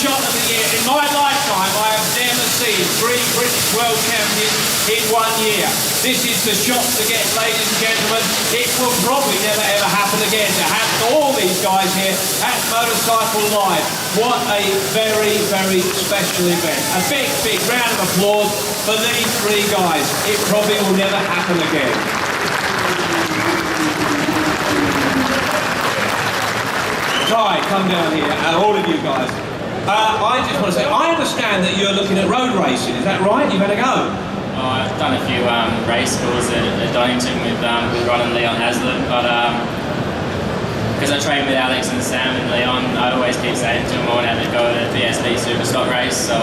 shot of the year. In my lifetime, I have never seen 3 British world champions in 1 year. This is the shot to get, ladies and gentlemen. It will probably never ever happen again to have all these guys here at Motorcycle Live. What a very, very special event. A big, big round of applause for these 3 guys. It probably will never happen again. Tai, come down here, all of you guys. I just want to say, I understand that you're looking at road racing, is that right? You've had a go? Oh, I've done a few race schools at Donington with Ron and Leon Haslam, but because I train with Alex and Sam and Leon, I always keep saying to them I want to have a go at a PSB Superstock race, so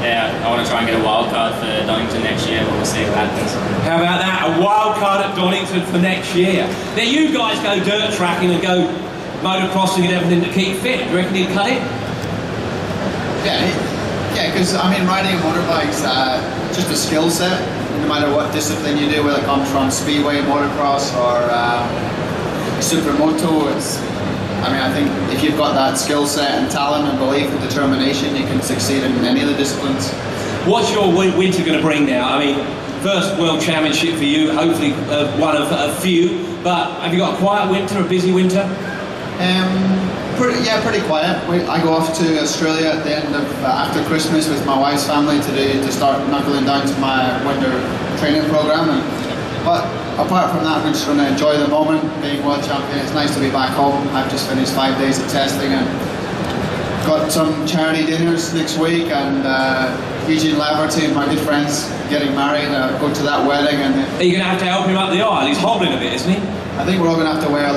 yeah, I want to try and get a wild card for Donington next year, but we'll see what happens. How about that? A wild card at Donington for next year. Now you guys go dirt tracking and go motocrossing and everything to keep fit. Do you reckon you'd cut it? Yeah, because I mean, riding a motorbike's just a skill set. No matter what discipline you do, whether it comes from speedway, motocross, or supermoto, I mean, I think if you've got that skill set and talent and belief and determination, you can succeed in any of the disciplines. What's your winter going to bring now? I mean, first World Championship for you, hopefully one of a few, but have you got a quiet winter, a busy winter? Pretty quiet. I go off to Australia at the end of after Christmas with my wife's family to start knuckling down to my winter training program. But apart from that, I'm just going to enjoy the moment, being world champion. It's nice to be back home. I've just finished 5 days of testing and got some charity dinners next week. And Eugene Laverty, my good friends, getting married. Go to that wedding. And are you going to have to help him up the aisle? He's hobbling a bit, isn't he? I think we're all going to have to wear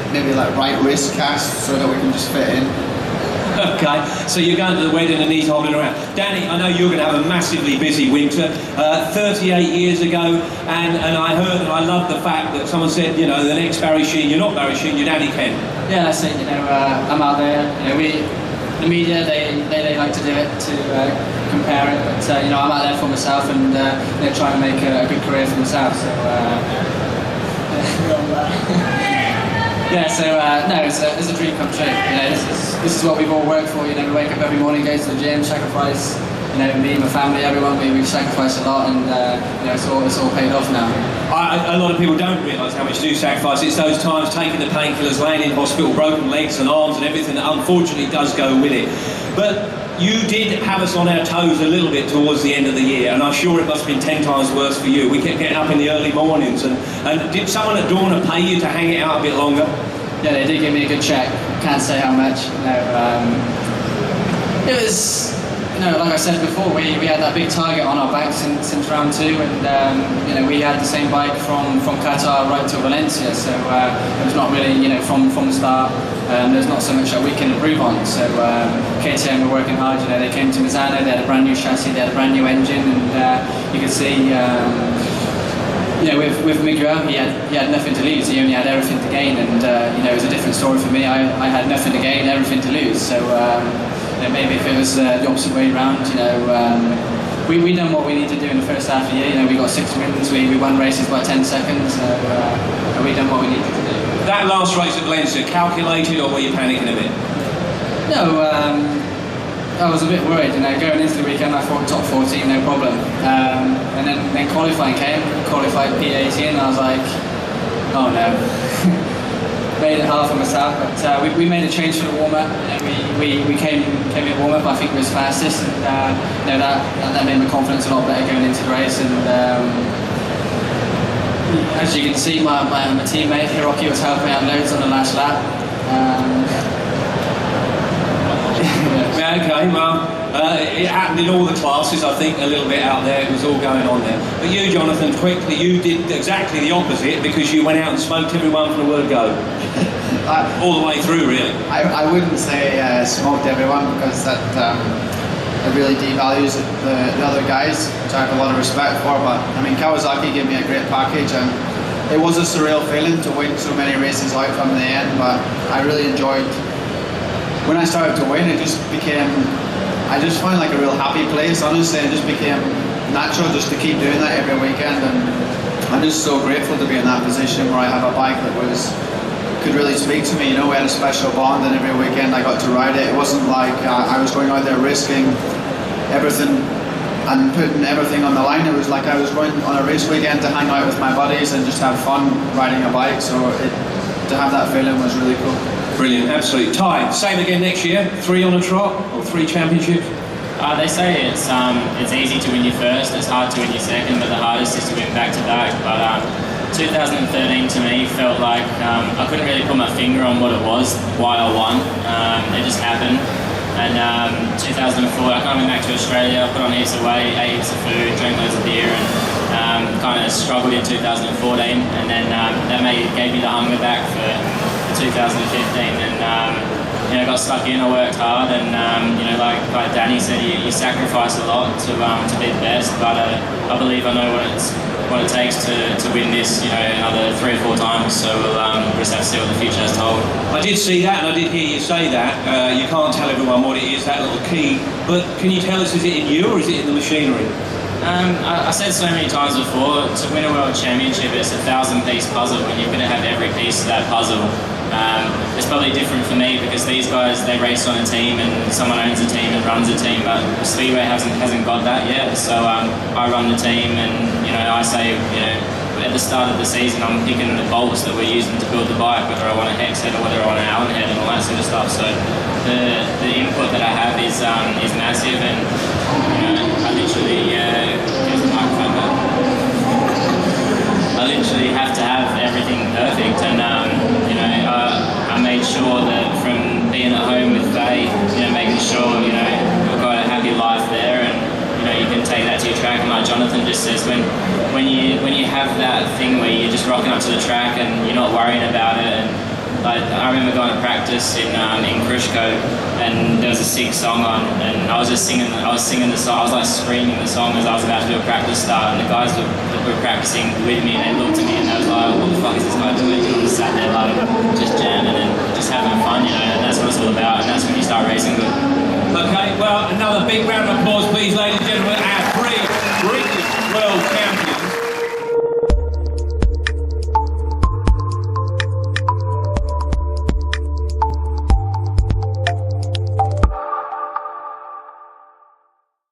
maybe right wrist casts so that we can just fit in. Okay, so you're going to the wedding and he's holding around. Danny, I know you're going to have a massively busy winter. 38 years ago, and I heard and I love the fact that someone said, you know, the next Barry Sheen, you're not Barry Sheen, you're Danny Ken. Yeah, that's it, you know, I'm out there, you know, the media, they like to do it to compare it, but you know, I'm out there for myself and you know, trying to make a good career for myself, so yeah, so no, it's a dream come true. You know, this is what we've all worked for. You know, we wake up every morning, go to the gym, sacrifice. You know, me, my family, everyone. We've sacrificed a lot, and you know, it's all paid off now. A lot of people don't realise how much you do sacrifice. It's those times taking the painkillers, laying in hospital, broken legs and arms, and everything that unfortunately does go with it. But you did have us on our toes a little bit towards the end of the year, and I'm sure it must have been 10 times worse for you. We kept getting up in the early mornings, and did someone at Dorna pay you to hang it out a bit longer? Yeah, they did give me a good check. Can't say how much. You know, it was, you know, like I said before, we had that big target on our back since round 2, and you know, we had the same bike from Qatar right to Valencia, so it was not really, you know, from the start. There's not so much that we can improve on. So KTM were working hard. You know, they came to Misano, they had a brand new chassis, they had a brand new engine, and you could see, you know, with Miguel, he had nothing to lose. He only had everything to gain, and you know, it was a different story for me. I had nothing to gain, everything to lose. So you know, maybe if it was the opposite way around, you know, we done what we need to do in the first half of the year. You know, we got 6 wins, we won races by 10 seconds. So we done what we needed to do. That last race at Valencia, calculated, or were you panicking a bit? No, I was a bit worried. You know, going into the weekend, I thought top 14, no problem. And then qualifying came, qualified P18, and I was like, oh no. Made it hard for myself, but we made a change for the warm-up. You know, we came in warm-up. I think we was fastest, and you know, that made my confidence a lot better going into the race. And as you can see, my teammate Hiroki was helping out loads on the last lap. Yeah, okay, well, it happened in all the classes, I think, a little bit out there. It was all going on there. But you, Jonathan, quickly, you did exactly the opposite, because you went out and smoked everyone from the word go. All the way through, really. I wouldn't say smoked everyone, because that it really devalues the other guys, which I have a lot of respect for. But I mean, Kawasaki gave me a great package, and it was a surreal feeling to win so many races out from the end. But I really enjoyed. When I started to win, it just became, I just found like a real happy place, honestly. It just became natural just to keep doing that every weekend, and I'm just so grateful to be in that position where I have a bike that could really speak to me. You know, we had a special bond, and every weekend I got to ride it. It wasn't like I was going out there risking everything and putting everything on the line. It was like I was going on a race weekend to hang out with my buddies and just have fun riding a bike. So to have that feeling was really cool. Brilliant, absolutely. Tai, same again next year? 3 on a trot or 3 championships? They say it's easy to win your first, it's hard to win your second, but the hardest is to win back to back. But 2013 to me felt like I couldn't really put my finger on what it was, why I won. It just happened. And 2004, I kind of went back to Australia, put on heaps of weight, ate heaps of food, drank loads of beer, and kind of struggled in 2014. And then that gave me the hunger back for 2015. And you know, got stuck in. I worked hard, and you know, like Danny said, you sacrifice a lot to be the best. But I believe I know what it takes to win this, you know, another 3 or 4 times. So we'll just have to see what the future has told. I did see that, and I did hear you say that. You can't tell everyone what it is, that little key. But can you tell us, is it in you or is it in the machinery? I said so many times before, to win a world championship, it's a 1,000-piece puzzle, and you're going to have every piece of that puzzle. It's probably different for me because these guys, they race on a team and someone owns a team and runs a team, but Speedway hasn't got that yet. So I run the team, and you know, I say, you know, at the start of the season I'm picking the bolts that we're using to build the bike, whether I want a hex head or whether I want an Allen head and all that sort of stuff. So the input that I have is massive, and you know, I literally here's the microphone back. I literally have to have everything perfect, and you know, I made sure that from being at home with Faye, you know, making sure, you know, we've got a happy life there, and you know, you can take that to your track. And like Jonathan just says, when you have that thing where you're just rocking up to the track and you're not worrying about it. And like, I remember going to practice in Krishko, and there was a sick song on, and I was singing the song. I was like screaming the song as I was about to do a practice start, and the guys that were practicing with me, and they looked at me and they was like, what the fuck is this guy doing? And I just sat there like just jamming and just having fun, you know, and that's what it's all about, and that's when you start racing good. Okay, well, another big round of applause, please, ladies and gentlemen.